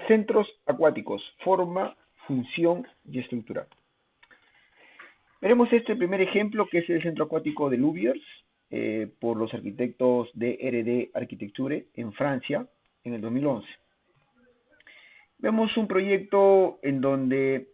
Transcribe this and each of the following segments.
Centros acuáticos, forma, función y estructura. Veremos este primer ejemplo, que es el centro acuático de Louviers, por los arquitectos de R&D Architecture en Francia, en el 2011. Vemos un proyecto en donde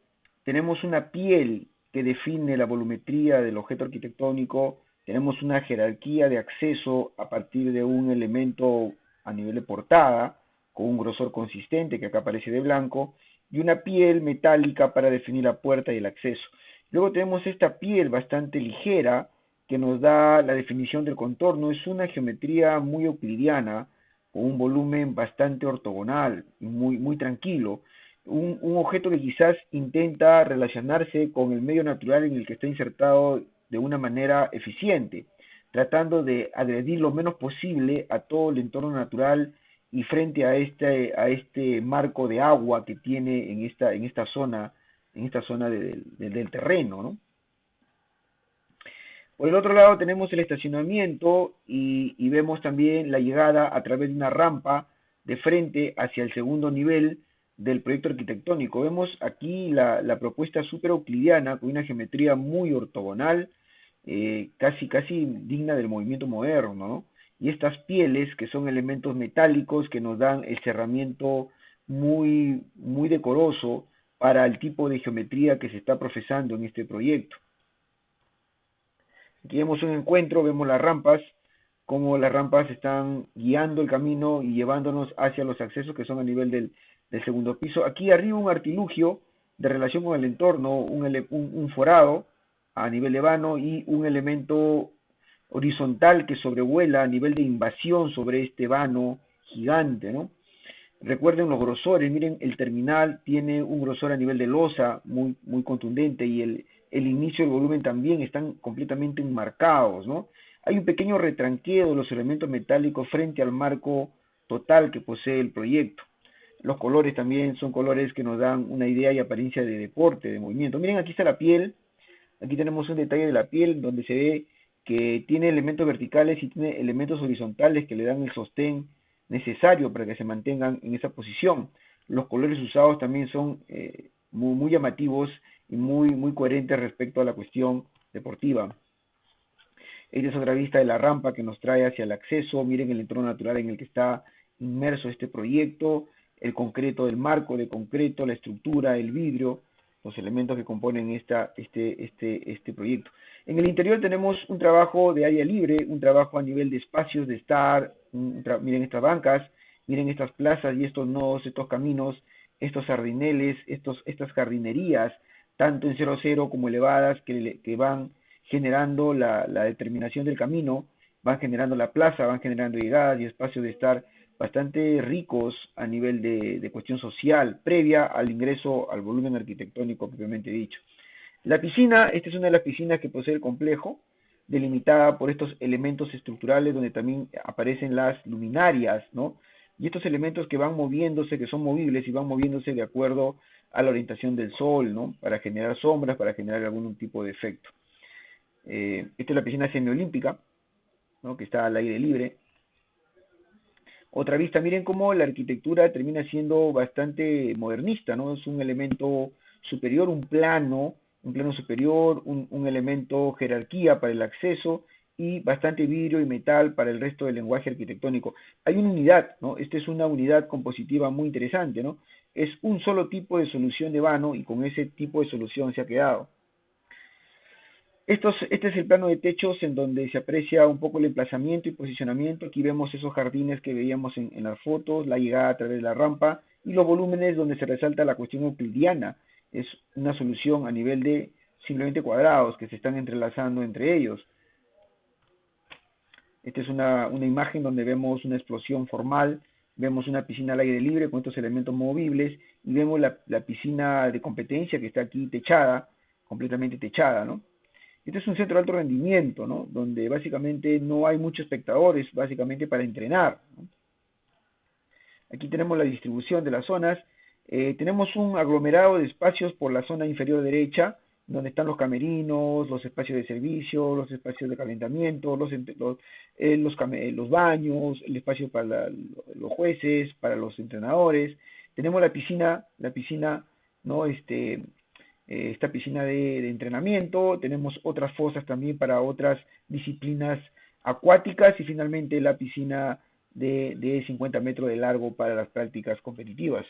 tenemos una piel que define la volumetría del objeto arquitectónico, tenemos una jerarquía de acceso a partir de un elemento a nivel de portada, con un grosor consistente que acá aparece de blanco, y una piel metálica para definir la puerta y el acceso. Luego tenemos esta piel bastante ligera que nos da la definición del contorno. Es una geometría muy euclidiana, con un volumen bastante ortogonal, muy tranquilo. Un objeto que quizás intenta relacionarse con el medio natural en el que está insertado de una manera eficiente, tratando de agredir lo menos posible a todo el entorno natural y frente a este marco de agua que tiene en esta zona del terreno, ¿no? Por el otro lado tenemos el estacionamiento y vemos también la llegada a través de una rampa de frente hacia el segundo nivel del proyecto arquitectónico. Vemos aquí la propuesta super euclidiana con una geometría muy ortogonal, casi digna del movimiento moderno, ¿no? Y estas pieles que son elementos metálicos que nos dan el cerramiento muy decoroso para el tipo de geometría que se está profesando en este proyecto. Aquí vemos un encuentro, vemos las rampas, cómo las rampas están guiando el camino y llevándonos hacia los accesos que son a nivel del segundo piso. Aquí arriba un artilugio de relación con el entorno, un forado a nivel de vano y un elemento horizontal que sobrevuela a nivel de invasión sobre este vano gigante, ¿no? Recuerden los grosores, miren, el terminal tiene un grosor a nivel de losa muy contundente y el inicio y el volumen también están completamente enmarcados, ¿no? Hay un pequeño retranqueo de los elementos metálicos frente al marco total que posee el proyecto. Los colores también son colores que nos dan una idea y apariencia de deporte, de movimiento. Miren, aquí está la piel, aquí tenemos un detalle de la piel donde se ve que tiene elementos verticales y tiene elementos horizontales que le dan el sostén necesario para que se mantengan en esa posición. Los colores usados también son muy llamativos y muy coherentes respecto a la cuestión deportiva. Esta es otra vista de la rampa que nos trae hacia el acceso. Miren el entorno natural en el que está inmerso este proyecto, el concreto del marco de concreto, la estructura, el vidrio, los elementos que componen este proyecto. En el interior tenemos un trabajo de área libre, un trabajo a nivel de espacios de estar, miren estas bancas, miren estas plazas y estos nodos, estos caminos, estos jardineles, estas jardinerías, tanto en 0,0 como elevadas, que van generando la determinación del camino, van generando la plaza, van generando llegadas y espacios de estar bastante ricos a nivel de cuestión social, previa al ingreso al volumen arquitectónico propiamente dicho. La piscina, esta es una de las piscinas que posee el complejo, delimitada por estos elementos estructurales donde también aparecen las luminarias, ¿no? Y estos elementos que van moviéndose, que son movibles y van moviéndose de acuerdo a la orientación del sol, ¿no? Para generar sombras, para generar algún tipo de efecto. Esta es la piscina semiolímpica, ¿no? Que está al aire libre. Otra vista, miren cómo la arquitectura termina siendo bastante modernista, ¿no? Es un elemento superior, un plano superior, un elemento jerarquía para el acceso y bastante vidrio y metal para el resto del lenguaje arquitectónico. Hay una unidad, ¿no? Esta es una unidad compositiva muy interesante, ¿no? Es un solo tipo de solución de vano y con ese tipo de solución se ha quedado. Este es el plano de techos en donde se aprecia un poco el emplazamiento y posicionamiento. Aquí vemos esos jardines que veíamos en las fotos, la llegada a través de la rampa y los volúmenes donde se resalta la cuestión euclidiana. Es una solución a nivel de simplemente cuadrados que se están entrelazando entre ellos. Esta es una imagen donde vemos una explosión formal, vemos una piscina al aire libre con estos elementos movibles y vemos la piscina de competencia que está aquí techada, completamente techada, ¿no? Este es un centro de alto rendimiento, ¿no? Donde básicamente no hay muchos espectadores, básicamente para entrenar, ¿no? Aquí tenemos la distribución de las zonas. Tenemos un aglomerado de espacios por la zona inferior derecha, donde están los camerinos, los espacios de servicio, los espacios de calentamiento, los baños, el espacio para los jueces, para los entrenadores. Tenemos la piscina, ¿no? Esta piscina de entrenamiento, tenemos otras fosas también para otras disciplinas acuáticas y finalmente la piscina de 50 metros de largo para las prácticas competitivas.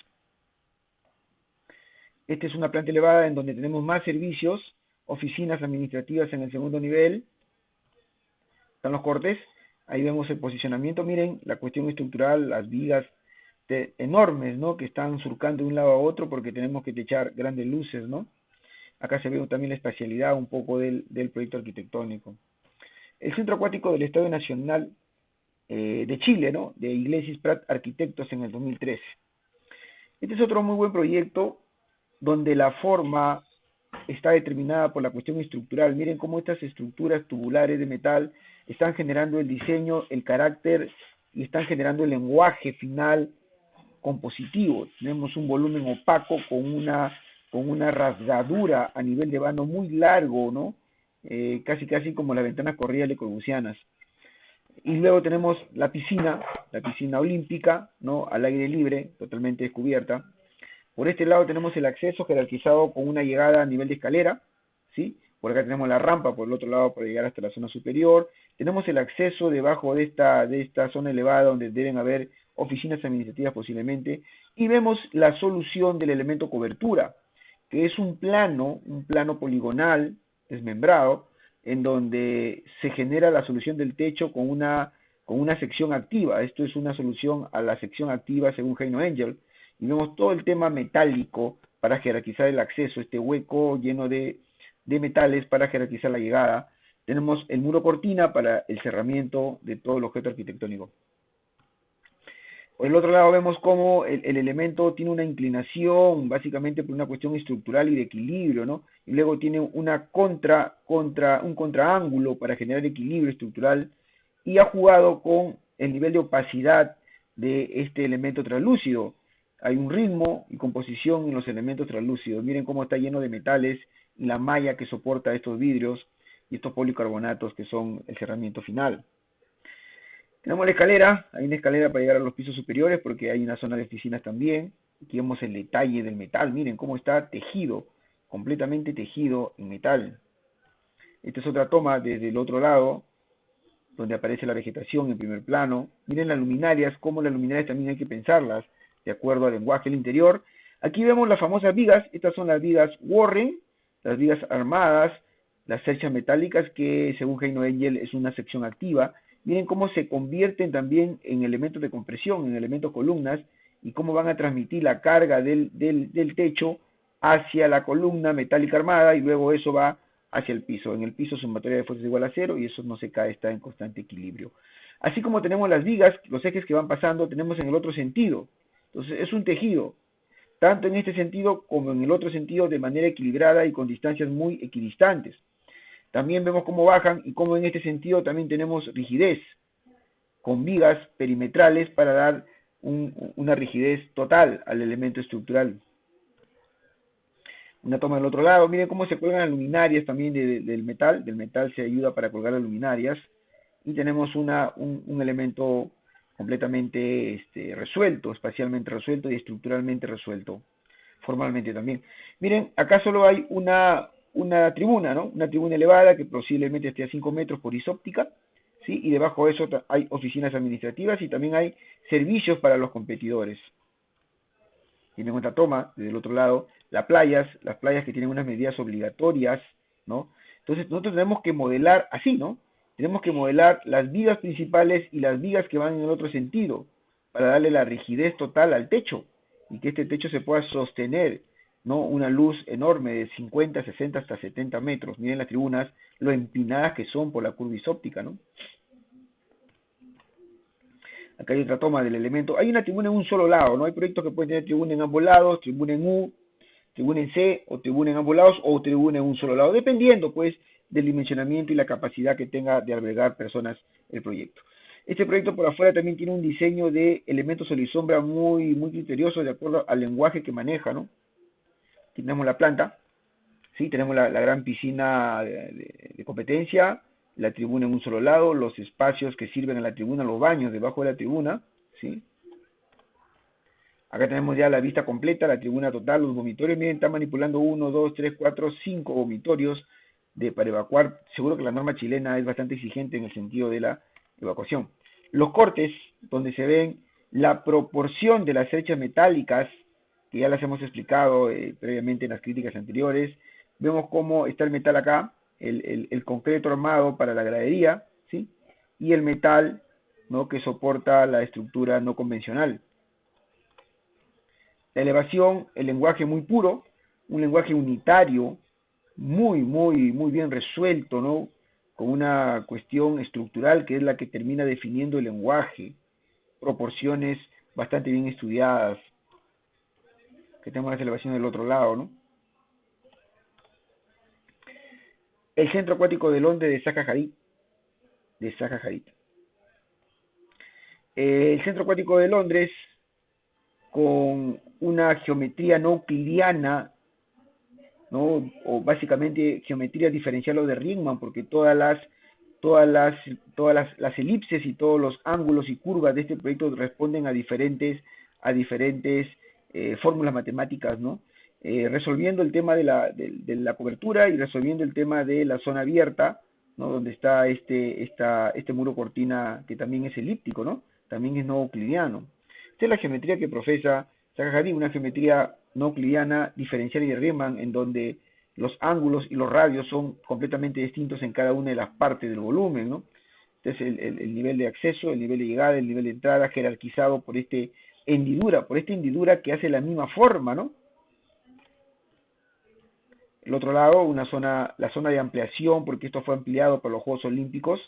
Esta es una planta elevada en donde tenemos más servicios, oficinas administrativas en el segundo nivel, están los cortes, ahí vemos el posicionamiento, miren la cuestión estructural, las vigas enormes, ¿no? Que están surcando de un lado a otro porque tenemos que techar grandes luces, ¿no? Acá se ve también la espacialidad un poco del proyecto arquitectónico. El Centro Acuático del Estadio Nacional de Chile, ¿no? De Iglesias Prat Arquitectos en el 2013. Este es otro muy buen proyecto donde la forma está determinada por la cuestión estructural. Miren cómo estas estructuras tubulares de metal están generando el diseño, el carácter y están generando el lenguaje final compositivo. Tenemos un volumen opaco con una rasgadura a nivel de vano muy largo, ¿no? Casi como las ventanas corridas Le Corbusianas. Y luego tenemos la piscina olímpica, ¿no? Al aire libre, totalmente descubierta. Por este lado tenemos el acceso jerarquizado con una llegada a nivel de escalera, ¿sí? Por acá tenemos la rampa, por el otro lado para llegar hasta la zona superior. Tenemos el acceso debajo de esta zona elevada donde deben haber oficinas administrativas posiblemente. Y vemos la solución del elemento cobertura, que es un plano poligonal desmembrado, en donde se genera la solución del techo con una sección activa. Esto es una solución a la sección activa según Heino Engel. Y vemos todo el tema metálico para jerarquizar el acceso, este hueco lleno de metales para jerarquizar la llegada. Tenemos el muro cortina para el cerramiento de todo el objeto arquitectónico. Por el otro lado vemos cómo el elemento tiene una inclinación, básicamente por una cuestión estructural y de equilibrio, ¿no? Y luego tiene un contraángulo para generar equilibrio estructural y ha jugado con el nivel de opacidad de este elemento translúcido. Hay un ritmo y composición en los elementos translúcidos. Miren cómo está lleno de metales y la malla que soporta estos vidrios y estos policarbonatos que son el cerramiento final. Tenemos la escalera, hay una escalera para llegar a los pisos superiores porque hay una zona de oficinas también. Aquí vemos el detalle del metal, miren cómo está tejido, completamente tejido en metal. Esta es otra toma desde el otro lado, donde aparece la vegetación en primer plano. Miren las luminarias, cómo las luminarias también hay que pensarlas de acuerdo al lenguaje del interior. Aquí vemos las famosas vigas, estas son las vigas Warren, las vigas armadas, las cerchas metálicas que según Heino Engel es una sección activa. Miren cómo se convierten también en elementos de compresión, en elementos columnas, y cómo van a transmitir la carga del techo hacia la columna metálica armada y luego eso va hacia el piso. En el piso su materia de fuerza es igual a 0 y eso no se cae, está en constante equilibrio. Así como tenemos las vigas, los ejes que van pasando, tenemos en el otro sentido. Entonces es un tejido, tanto en este sentido como en el otro sentido, de manera equilibrada y con distancias muy equidistantes. También vemos cómo bajan y cómo en este sentido también tenemos rigidez, con vigas perimetrales para dar una rigidez total al elemento estructural. Una toma del otro lado, miren cómo se cuelgan las luminarias también del metal se ayuda para colgar las luminarias, y tenemos un elemento completamente resuelto, espacialmente resuelto y estructuralmente resuelto, formalmente también. Miren, acá solo hay una tribuna, ¿no? Una tribuna elevada que posiblemente esté a 5 metros por isóptica, ¿sí? Y debajo de eso hay oficinas administrativas y también hay servicios para los competidores. Tienen otra toma desde el otro lado, las playas que tienen unas medidas obligatorias, ¿no? Entonces nosotros tenemos que modelar así, ¿no? Tenemos que modelar las vigas principales y las vigas que van en el otro sentido, para darle la rigidez total al techo, y que este techo se pueda sostener, ¿no? Una luz enorme de 50, 60 hasta 70 metros. Miren las tribunas, lo empinadas que son por la curva isóptica, ¿no? Acá hay otra toma del elemento. Hay una tribuna en un solo lado, ¿no? Hay proyectos que pueden tener tribuna en ambos lados, tribuna en U, tribuna en C, o tribuna en ambos lados, o tribuna en un solo lado, dependiendo, pues, del dimensionamiento y la capacidad que tenga de albergar personas el proyecto. Este proyecto por afuera también tiene un diseño de elementos sol y sombra muy criterioso de acuerdo al lenguaje que maneja, ¿no? Tenemos la planta, ¿sí? Tenemos la gran piscina de competencia, la tribuna en un solo lado, los espacios que sirven a la tribuna, los baños debajo de la tribuna, ¿sí? Acá tenemos ya la vista completa, la tribuna total, los vomitorios. Miren, están manipulando 1, 2, 3, 4, 5 vomitorios para evacuar. Seguro que la norma chilena es bastante exigente en el sentido de la evacuación. Los cortes, donde se ven la proporción de las cerchas metálicas, que ya las hemos explicado previamente en las críticas anteriores. Vemos cómo está el metal acá, el concreto armado para la gradería, ¿sí? Y el metal, ¿no?, que soporta la estructura no convencional. La elevación, el lenguaje muy puro, un lenguaje unitario, muy bien resuelto, ¿no? Con una cuestión estructural que es la que termina definiendo el lenguaje, proporciones bastante bien estudiadas, que tenemos las elevaciones del otro lado, ¿no? El centro acuático de Londres de Zaha Hadid. El centro acuático de Londres, con una geometría no euclidiana, ¿no?, o básicamente geometría diferencial o de Riemann, porque las elipses y todos los ángulos y curvas de este proyecto responden a diferentes fórmulas matemáticas, ¿no? Resolviendo el tema de la cobertura y resolviendo el tema de la zona abierta, ¿no?, donde está este muro cortina que también es elíptico, ¿no? También es no euclidiano. Esta es la geometría que profesa Zaha Hadid, una geometría no euclidiana diferencial y de Riemann, en donde los ángulos y los radios son completamente distintos en cada una de las partes del volumen, ¿no? Entonces el nivel de acceso, el nivel de llegada, el nivel de entrada, jerarquizado por esta hendidura que hace la misma forma, ¿no? El otro lado, la zona de ampliación, porque esto fue ampliado por los Juegos Olímpicos,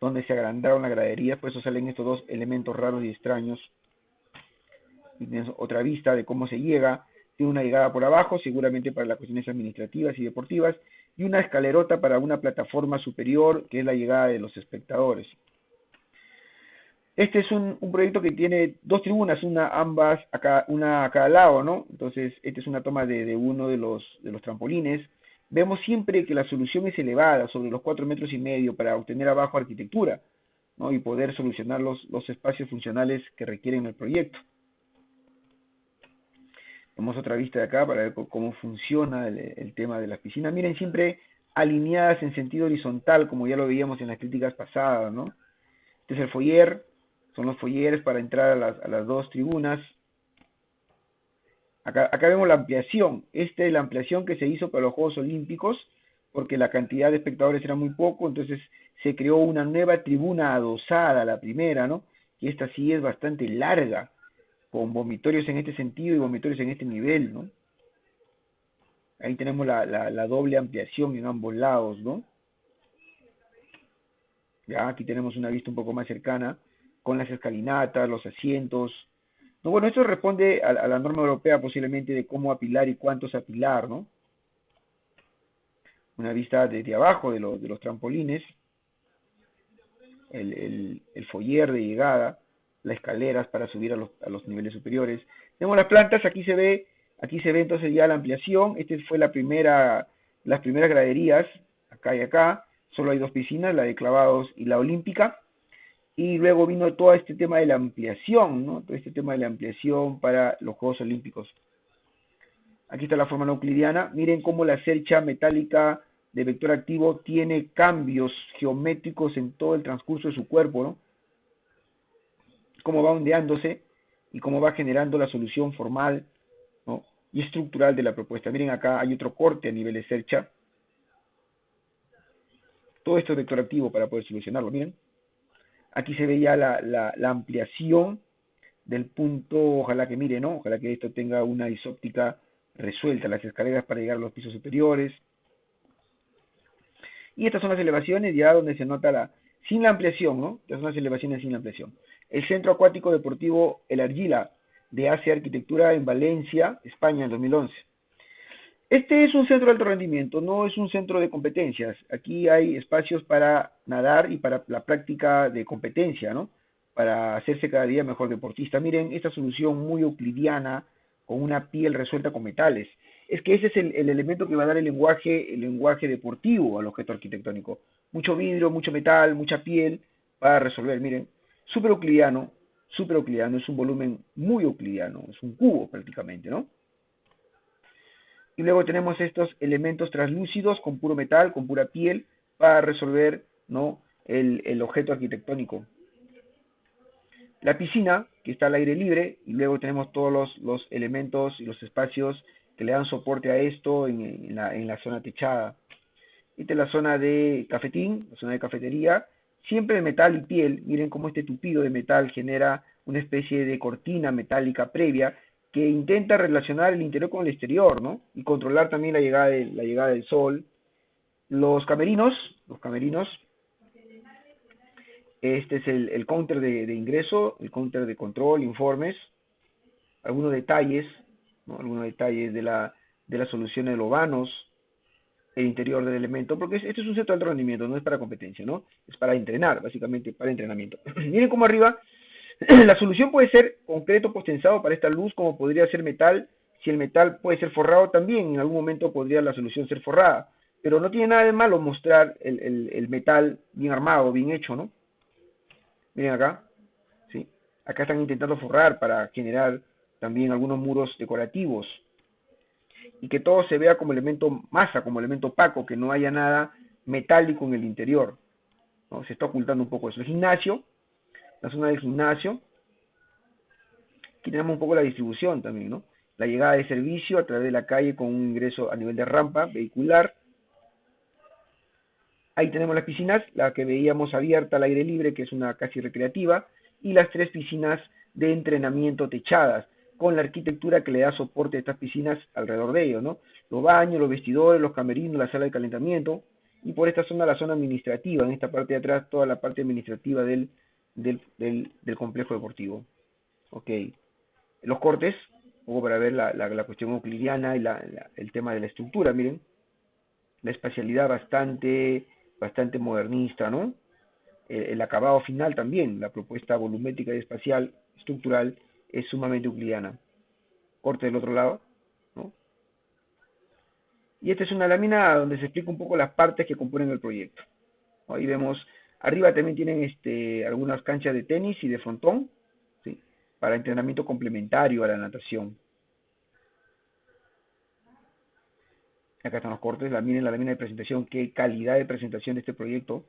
donde se agrandaron las graderías, por eso salen estos dos elementos raros y extraños. Y tienes otra vista de cómo se llega. Tiene una llegada por abajo, seguramente para las cuestiones administrativas y deportivas, y una escalerota para una plataforma superior, que es la llegada de los espectadores. Este es un proyecto que tiene dos tribunas, una a cada lado, ¿no? Entonces, esta es una toma de uno de los trampolines. Vemos siempre que la solución es elevada, sobre los 4,5 metros, para obtener abajo arquitectura, ¿no?, y poder solucionar los espacios funcionales que requieren el proyecto. Vamos a otra vista de acá para ver cómo funciona el tema de las piscinas. Miren, siempre alineadas en sentido horizontal, como ya lo veíamos en las críticas pasadas, ¿no? Este es el foyer, son los foyeres para entrar a las dos tribunas. Acá vemos la ampliación. Esta es la ampliación que se hizo para los Juegos Olímpicos, porque la cantidad de espectadores era muy poco, entonces se creó una nueva tribuna adosada, la primera, ¿no? Y esta sí es bastante larga, con vomitorios en este sentido y vomitorios en este nivel, ¿no? Ahí tenemos la doble ampliación en ambos lados, ¿no? Ya, aquí tenemos una vista un poco más cercana, con las escalinatas, los asientos. No, bueno, esto responde a la norma europea posiblemente de cómo apilar y cuántos apilar, ¿no? Una vista desde abajo de los trampolines, el foyer de llegada, las escaleras para subir a los niveles superiores. Tenemos las plantas, aquí se ve entonces ya la ampliación. Esta fue las primeras graderías, acá y acá. Solo hay dos piscinas, la de clavados y la olímpica. Y luego vino todo este tema de la ampliación, ¿no? Todo este tema de la ampliación para los Juegos Olímpicos. Aquí está la forma no euclidiana. Miren cómo la cercha metálica de vector activo tiene cambios geométricos en todo el transcurso de su cuerpo, ¿no? Cómo va ondeándose y cómo va generando la solución formal, ¿no?, y estructural de la propuesta. Miren, acá hay otro corte a nivel de cercha. Todo esto es vector activo para poder solucionarlo, miren. Aquí se ve ya la ampliación del punto, ojalá que mire, ¿no? Ojalá que esto tenga una isóptica resuelta, las escaleras para llegar a los pisos superiores. Y estas son las elevaciones ya donde se nota sin la ampliación, ¿no? Estas son las elevaciones sin la ampliación. El Centro Acuático Deportivo El Argila, de AC Arquitectura, en Valencia, España, en 2011. Este es un centro de alto rendimiento, no es un centro de competencias. Aquí hay espacios para nadar y para la práctica de competencia, ¿no? Para hacerse cada día mejor deportista. Miren, esta solución muy euclidiana, con una piel resuelta con metales. Es que ese es el elemento que va a dar el lenguaje deportivo al objeto arquitectónico. Mucho vidrio, mucho metal, mucha piel para resolver. Miren, súper euclidiano, súper euclidiano, es un volumen muy euclidiano, es un cubo prácticamente, ¿no? Y luego tenemos estos elementos translúcidos con puro metal, con pura piel, para resolver, ¿no?, el objeto arquitectónico. La piscina, que está al aire libre, y luego tenemos todos los elementos y los espacios que le dan soporte a esto en la zona techada. Esta es la zona de cafetín, la zona de cafetería, siempre de metal y piel. Miren cómo este tupido de metal genera una especie de cortina metálica previa que intenta relacionar el interior con el exterior, ¿no? Y controlar también la llegada del sol. Los camerinos, este es el counter de ingreso, el counter de control, informes, algunos detalles, ¿no? Algunos detalles de la solución de los vanos, el interior del elemento, porque este es un centro de alto rendimiento, no es para competencia, ¿no? Es para entrenar, básicamente para entrenamiento. Miren cómo arriba, la solución puede ser concreto postensado para esta luz, como podría ser metal. Si el metal puede ser forrado también, en algún momento podría la solución ser forrada. Pero no tiene nada de malo mostrar el metal bien armado, bien hecho, ¿no? Miren acá, ¿sí? Acá están intentando forrar para generar también algunos muros decorativos y que todo se vea como elemento masa, como elemento opaco, que no haya nada metálico en el interior, ¿no? Se está ocultando un poco eso. El gimnasio, la zona del gimnasio, aquí tenemos un poco la distribución también, ¿no? La llegada de servicio a través de la calle con un ingreso a nivel de rampa vehicular. Ahí tenemos las piscinas, la que veíamos abierta al aire libre, que es una casi recreativa, y las 3 piscinas de entrenamiento techadas, con la arquitectura que le da soporte a estas piscinas alrededor de ellos, ¿no? Los baños, los vestidores, los camerinos, la sala de calentamiento, y por esta zona la zona administrativa, en esta parte de atrás toda la parte administrativa del complejo deportivo. Ok, los cortes, o para ver la cuestión euclidiana y el tema de la estructura, miren, la espacialidad bastante modernista, ¿no? El acabado final también, la propuesta volumétrica y espacial, estructural, es sumamente euclidiana. Corte del otro lado, ¿no? Y esta es una lámina donde se explica un poco las partes que componen el proyecto. Ahí vemos, arriba también tienen algunas canchas de tenis y de frontón, ¿sí?, para entrenamiento complementario a la natación. Acá están los cortes, miren la lámina de presentación, qué calidad de presentación de este proyecto.